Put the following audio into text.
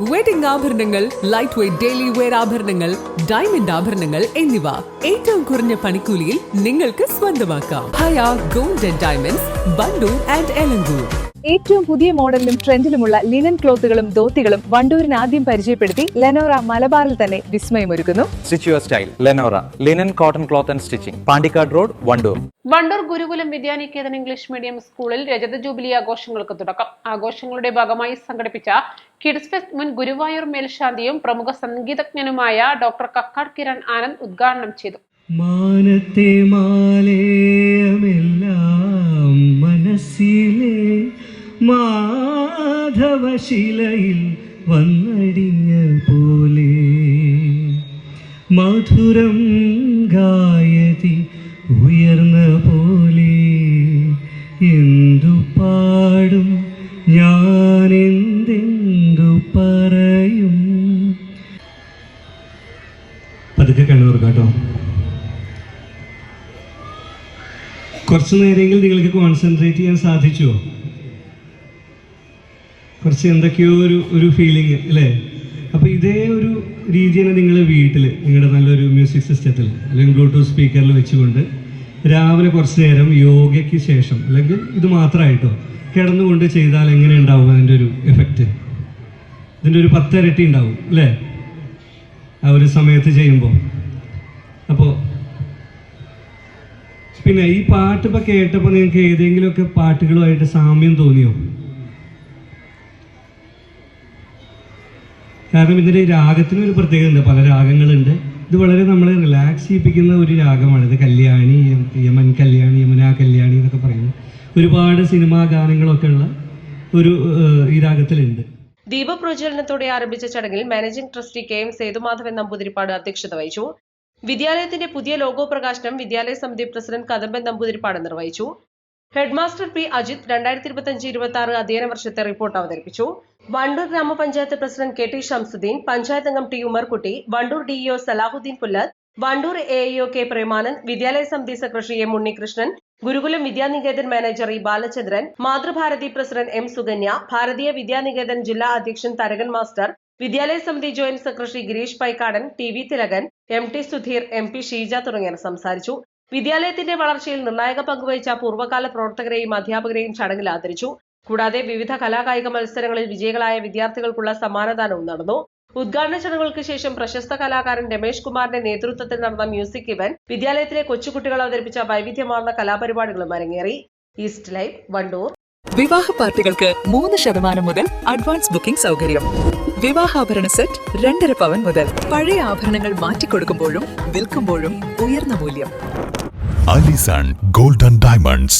Wedding ആഭരണങ്ങൾ, light weight daily wear ആഭരണങ്ങൾ, diamond ആഭരണങ്ങൾ എന്നിവ ഏറ്റവും കുറഞ്ഞ പണിക്കൂലിയിൽ നിങ്ങൾക്ക് സ്വന്തമാക്കാം. Haya gold and diamonds, Bandur and Elankur. ഏറ്റവും പുതിയ മോഡലിലും ട്രെൻഡിലുമുള്ള ലിനൻ ക്ലോത്തുകളും ധോത്തികളും വണ്ടൂരിന് ആദ്യം പരിചയപ്പെടുത്തി ലെനോറ മലബാറിൽ തന്നെ വിസ്മയമൊരുക്കുന്നു. Stitch your style Lenora linen cotton cloth and stitching, Pandikkad road, Wandoor. Wandoor Gurukulam Vidyaniketan English medium സ്കൂളിൽ രജത ജൂബിലി ആഘോഷങ്ങൾക്ക് തുടക്കം. ആഘോഷങ്ങളുടെ ഭാഗമായി സംഘടിപ്പിച്ച കിഡ്സ് ഫെസ്റ്റ് മുൻ ഗുരുവായൂർ മേൽശാന്തിയും പ്രമുഖ സംഗീതജ്ഞനുമായ ഡോക്ടർ കക്കാട് കിരൺ ആനന്ദ് ഉദ്ഘാടനം ചെയ്തു. മാനത്തെ മാലയമെല്ലാം മനസ്സിലെ മാധവശിലയിൽ വന്നടിഞ്ഞ പോലെ മധുരം ഗായതി ഉയർന്ന പോലെ എന്തു പാടും ഞാൻ, എന്തെന്തു പറയും. പതുക്കെ കണ്ണൂർക്കാട്ടോ. കുറച്ച് നേരമെങ്കിൽ നിങ്ങൾക്ക് കോൺസെൻട്രേറ്റ് ചെയ്യാൻ സാധിച്ചുവോ? കുറച്ച് എന്തൊക്കെയോ ഒരു ഫീലിംഗ് അല്ലേ? അപ്പോൾ ഇതേ ഒരു രീതിയാണ് നിങ്ങൾ വീട്ടിൽ നിങ്ങളുടെ നല്ലൊരു മ്യൂസിക് സിസ്റ്റത്തിൽ അല്ലെങ്കിൽ ബ്ലൂടൂത്ത് സ്പീക്കറിൽ വെച്ചുകൊണ്ട് രാവിലെ കുറച്ച് നേരം യോഗയ്ക്ക് ശേഷം അല്ലെങ്കിൽ ഇത് മാത്രമായിട്ടോ കിടന്നുകൊണ്ട് ചെയ്താൽ എങ്ങനെ ഉണ്ടാവും അതിൻ്റെ ഒരു എഫക്റ്റ്? ഇതിൻ്റെ ഒരു 10 ഇരട്ടി ഉണ്ടാവും അല്ലേ ആ ഒരു സമയത്ത് ചെയ്യുമ്പോൾ. അപ്പോൾ പിന്നെ ഈ പാട്ട് ഇപ്പോൾ കേട്ടപ്പോൾ നിങ്ങൾക്ക് ഏതെങ്കിലുമൊക്കെ പാട്ടുകളുമായിട്ട് സാമ്യം തോന്നിയോ? കാരണം ഇതിൻ്റെ രാഗത്തിന് ഒരു പ്രത്യേകത ഉണ്ട്, പല രാഗങ്ങളുണ്ട്. ഇത് വളരെ നമ്മളെ റിലാക്സ് ചെയ്യിപ്പിക്കുന്ന ഒരു രാഗമാണ്. ഇത് കല്യാണി, യമൻ കല്യാണി, യമുന കല്യാണി എന്നൊക്കെ പറയുന്നത് ഒരുപാട് സിനിമാ ഗാനങ്ങളൊക്കെ ഉള്ള ഒരു ഈ രാഗത്തിലുണ്ട്. ദീപപ്രജ്വലനത്തോടെ ആരംഭിച്ച ചടങ്ങിൽ managing trustee KM Sethumadhavan Namboodiripad അധ്യക്ഷത വഹിച്ചു. വിദ്യാലയത്തിന്റെ പുതിയ ലോഗോ പ്രകാശനം വിദ്യാലയ സമിതി പ്രസിഡന്റ് കദംബൻ നമ്പൂതിരിപ്പാട് നിർവഹിച്ചു. Headmaster P. അജിത് 2025-26 അധ്യയന വർഷത്തെ റിപ്പോർട്ട് അവതരിപ്പിച്ചു. വണ്ടൂർ ഗ്രാമപഞ്ചായത്ത് പ്രസിഡന്റ് KT ഷംസുദ്ദീൻ, പഞ്ചായത്ത് അംഗം T. Umarkutty, Wandoor DEO Salahuddin Pullath, Wandoor AEO K. Premanand, വിദ്യാലയ സമിതി secretary M. Unnikrishnan, Gurukulam Vidyaniketan manager E. Balachandran, Mathrubharathi president M. Sukanya, Bharatiya Vidyaniketan ജില്ലാ അധ്യക്ഷൻ തരകൻ മാസ്റ്റർ, വിദ്യാലയ സമിതി joint secretary Girish Paikkadan, TV Thilakan, MT Sudheer, MP Sheeja തുടങ്ങിയവർ സംസാരിച്ചു. വിദ്യാലയത്തിന്റെ വളർച്ചയിൽ നിർണായക പങ്കുവഹിച്ച പൂർവ്വകാല പ്രവർത്തകരെയും അധ്യാപകരെയും ചടങ്ങിൽ ആദരിച്ചു. കൂടാതെ വിവിധ കലാകായിക മത്സരങ്ങളിൽ വിജയികളായ വിദ്യാർത്ഥികൾക്കുള്ള സമ്മാനദാനവും നടന്നു. ഉദ്ഘാടന ചടങ്ങുകൾക്ക് ശേഷം പ്രശസ്ത കലാകാരൻ രമേഷ് കുമാറിന്റെ നേതൃത്വത്തിൽ നടന്ന മ്യൂസിക് ഇവന്റ്, വിദ്യാലയത്തിലെ കൊച്ചുകുട്ടികൾ അവതരിപ്പിച്ച വൈവിധ്യമാർന്ന കലാപരിപാടികളും അരങ്ങേറി. East live, Wandoor. വിവാഹ പാർട്ടികൾക്ക് 3% മുതൽ അഡ്വാൻസ് ബുക്കിംഗ് സൗകര്യം. വിവാഹാഭരണ സെറ്റ് 2.5 പവൻ മുതൽ. പഴയ ആഭരണങ്ങൾ മാറ്റിക്കൊടുക്കുമ്പോഴും വിൽക്കുമ്പോഴും ഉയർന്ന മൂല്യം. Allison gold and diamonds,